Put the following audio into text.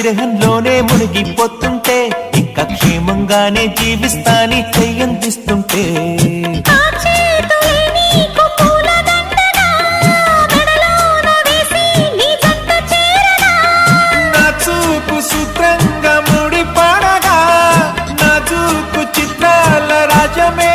విరహంలోనే మునిగిపోతుంటే ఇంకా క్షేమంగానే జీవిస్తాని చెయ్యందిస్తుంటే నా చూపు సూత్రంగా ముడిపడగా నా చూపు చిత్రాల రాజమే